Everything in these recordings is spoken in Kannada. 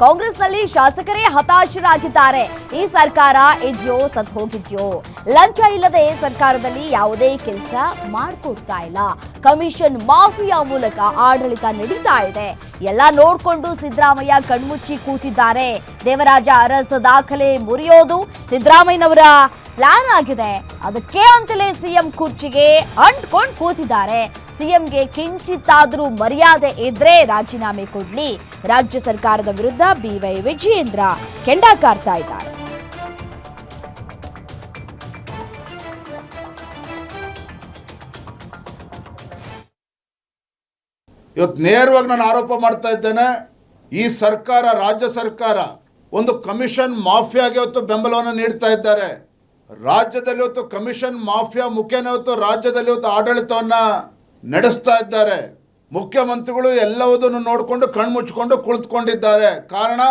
ಕಾಂಗ್ರೆಸ್ನಲ್ಲಿ ಶಾಸಕರೇ ಹತಾಶರಾಗಿದ್ದಾರೆ. ಈ ಸರ್ಕಾರ ಇದೆಯೋ ಸತ್ ಹೋಗಿದ್ಯೋ, ಲಂಚ ಇಲ್ಲದೆ ಸರ್ಕಾರದಲ್ಲಿ ಯಾವುದೇ ಕೆಲಸ ಮಾಡ್ಕೊಡ್ತಾ ಇಲ್ಲ. ಕಮಿಷನ್ ಮಾಫಿಯಾ ಮೂಲಕ ಆಡಳಿತ ನಡೀತಾ ಇದೆ. ಎಲ್ಲ ನೋಡ್ಕೊಂಡು ಸಿದ್ದರಾಮಯ್ಯ ಕಣ್ಮುಚ್ಚಿ ಕೂತಿದ್ದಾರೆ. ದೇವರಾಜ ಅರಸ್ ದಾಖಲೆ ಮುರಿಯೋದು ಸಿದ್ದರಾಮಯ್ಯನವರ ಪ್ಲಾನ್ ಆಗಿದೆ. ಅದಕ್ಕೆ ಅಂತಲೇ ಸಿಎಂ ಕುರ್ಚಿಗೆ ಅಂಟ್ಕೊಂಡು ಕೂತಿದ್ದಾರೆ. ಸಿಎಂಗೆ ಕಿಂಚಿತ್ತಾದರೂ ಮರ್ಯಾದೆ ಇದ್ರೆ ರಾಜೀನಾಮೆ ಕೊಡ್ಲಿ. ರಾಜ್ಯ ಸರ್ಕಾರದ ವಿರುದ್ಧ ಬಿವೈ ವಿಜಯೇಂದ್ರ ಕೆಂಡ ಕಾರ್ತಾ ಇದ್ದಾರೆ. ಇವತ್ತು ನೇರವಾಗಿ ನಾನು ಆರೋಪ ಮಾಡ್ತಾ ಇದ್ದೇನೆ, ಈ ಸರ್ಕಾರ, ರಾಜ್ಯ ಸರ್ಕಾರ ಒಂದು ಕಮಿಷನ್ ಮಾಫಿಯಾಗೆ ಇವತ್ತು ಬೆಂಬಲವನ್ನು ನೀಡ್ತಾ ಇದ್ದಾರೆ. ರಾಜ್ಯದಲ್ಲಿ ಇವತ್ತು ಕಮಿಷನ್ ಮಾಫಿಯಾ ಮುಖೇನ ಇವತ್ತು ರಾಜ್ಯದಲ್ಲಿ ಇವತ್ತು ಆಡಳಿತವನ್ನ ನಡೆಸ್ತಾ ಇದ್ದಾರೆ. ಮುಖ್ಯಮಂತ್ರಿಗಳು ಎಲ್ಲವುದನ್ನು ನೋಡಿಕೊಂಡು ಕಣ್ಮುಚ್ಚಿಕೊಂಡು ಕುಳಿತುಕೊಂಡಿದ್ದಾರೆ. ಕಾರಣ,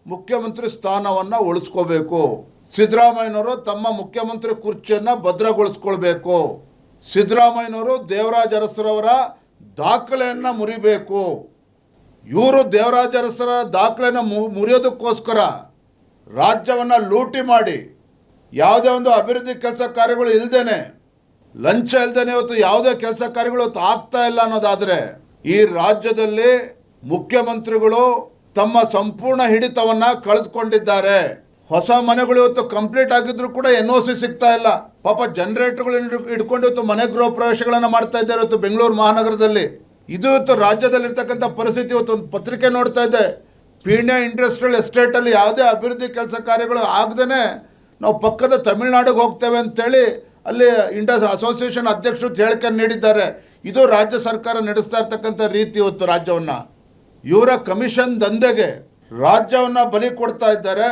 ಮುಖ್ಯಮಂತ್ರಿ ಸ್ಥಾನವನ್ನ ಉಳಿಸ್ಕೋಬೇಕು. ಸಿದ್ದರಾಮಯ್ಯನವರು ತಮ್ಮ ಮುಖ್ಯಮಂತ್ರಿ ಕುರ್ಚಿಯನ್ನ ಭದ್ರಗೊಳಿಸ್ಕೊಳ್ಬೇಕು. ಸಿದ್ದರಾಮಯ್ಯನವರು ದೇವರಾಜ ಅರಸರವರ ದಾಖಲೆಯನ್ನ ಮುರಿಬೇಕು. ಇವರು ದೇವರಾಜ ಅರಸರ ದಾಖಲೆಯನ್ನು ಮುರಿಯೋದಕ್ಕೋಸ್ಕರ ರಾಜ್ಯವನ್ನ ಲೂಟಿ ಮಾಡಿ ಯಾವುದೇ ಒಂದು ಅಭಿವೃದ್ಧಿ ಕೆಲಸ ಕಾರ್ಯಗಳು ಇಲ್ದೇನೆ, ಲಂಚ ಇಲ್ದೇನೆ ಇವತ್ತು ಯಾವುದೇ ಕೆಲಸ ಕಾರ್ಯಗಳು ಇವತ್ತು ಆಗ್ತಾ ಇಲ್ಲ ಅನ್ನೋದಾದ್ರೆ, ಈ ರಾಜ್ಯದಲ್ಲಿ ಮುಖ್ಯಮಂತ್ರಿಗಳು ತಮ್ಮ ಸಂಪೂರ್ಣ ಹಿಡಿತವನ್ನ ಕಳೆದುಕೊಂಡಿದ್ದಾರೆ. ಹೊಸ ಮನೆಗಳು ಇವತ್ತು ಕಂಪ್ಲೀಟ್ ಆಗಿದ್ರು ಕೂಡ NOC ಸಿಗ್ತಾ ಇಲ್ಲ. ಪಾಪ ಜನರೇಟರ್ಗಳು ಹಿಡ್ಕೊಂಡು ಇವತ್ತು ಮನೆ ಗೃಹ ಪ್ರವೇಶಗಳನ್ನ ಮಾಡ್ತಾ ಇದ್ದಾರೆ ಇವತ್ತು ಬೆಂಗಳೂರು ಮಹಾನಗರದಲ್ಲಿ. ಇದು ಇವತ್ತು ರಾಜ್ಯದಲ್ಲಿ ಇರ್ತಕ್ಕಂಥ ಪರಿಸ್ಥಿತಿ. ಇವತ್ತು ಒಂದು ಪತ್ರಿಕೆ ನೋಡ್ತಾ ಇದ್ದೆ, ಪೀಣ್ಯ ಇಂಡಸ್ಟ್ರಿಯಲ್ ಎಸ್ಟೇಟ್ ಅಲ್ಲಿ ಯಾವುದೇ ಅಭಿವೃದ್ಧಿ ಕೆಲಸ ಕಾರ್ಯಗಳು ಆಗದೇನೆ ನಾವು ಪಕ್ಕದ ತಮಿಳುನಾಡಿಗೆ ಹೋಗ್ತೇವೆ ಅಂತೇಳಿ ಅಲ್ಲಿ ಅಸೋಸಿಯೇಷನ್ ಅಧ್ಯಕ್ಷರು ಹೇಳಿಕೆ ನೀಡಿದ್ದಾರೆ. ಇದು ರಾಜ್ಯ ಸರ್ಕಾರ ನಡೆಸ್ತಾ ಇರ್ತಕ್ಕಂಥ ರೀತಿ. ಇವತ್ತು ರಾಜ್ಯವನ್ನ ಇವರ ಕಮಿಷನ್ ದಂಧೆಗೆ ರಾಜ್ಯವನ್ನ ಬಲಿ ಕೊಡ್ತಾ ಇದ್ದಾರೆ.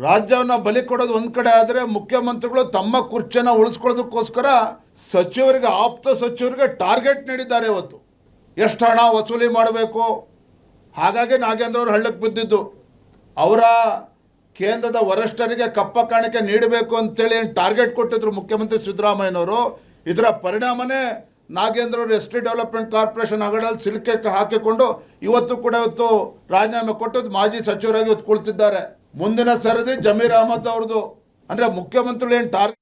ರಾಜ್ಯವನ್ನ ಬಲಿ ಕೊಡೋದು ಒಂದ್ ಕಡೆ ಆದರೆ, ಮುಖ್ಯಮಂತ್ರಿಗಳು ತಮ್ಮ ಕುರ್ಚಿಯನ್ನ ಉಳಿಸ್ಕೊಳ್ಳೋದಕ್ಕೋಸ್ಕರ ಸಚಿವರಿಗೆ, ಆಪ್ತ ಸಚಿವರಿಗೆ ಟಾರ್ಗೆಟ್ ನೀಡಿದ್ದಾರೆ. ಇವತ್ತು ಎಷ್ಟು ಹಣ ವಸೂಲಿ ಮಾಡಬೇಕು, ಹಾಗಾಗಿ ನಾಗೇಂದ್ರ ಅವರು ಹಳ್ಳಕ್ಕೆ ಬಿದ್ದಿದ್ದು. ಅವರ ಕೇಂದ್ರದ ವರಿಷ್ಠರಿಗೆ ಕಪ್ಪ ಕಾಣಿಕೆ ನೀಡಬೇಕು ಅಂತೇಳಿ ಟಾರ್ಗೆಟ್ ಕೊಟ್ಟಿದ್ರು ಮುಖ್ಯಮಂತ್ರಿ ಸಿದ್ದರಾಮಯ್ಯನವರು. ಇದರ ಪರಿಣಾಮನೇ ನಾಗೇಂದ್ರ ಅವರು ಎಸ್ಟೇಟ್ ಡೆವಲಪ್ಮೆಂಟ್ ಕಾರ್ಪೊರೇಷನ್ ಹಗಡಲ್ಲಿ ಸಿಲುಕೆ ಹಾಕಿಕೊಂಡು ಇವತ್ತು ಕೂಡ ಇವತ್ತು ರಾಜೀನಾಮೆ ಕೊಟ್ಟು ಮಾಜಿ ಸಚಿವರಾಗಿ ಇವತ್ತು ಕುಳಿತಿದ್ದಾರೆ. ಮುಂದಿನ ಸರದಿ ಜಮೀರ್ ಅಹಮದ್ ಅವ್ರದ್ದು. ಅಂದ್ರೆ ಮುಖ್ಯಮಂತ್ರಿಗಳು ಏನು ಟಾರ್ಗೆಟ್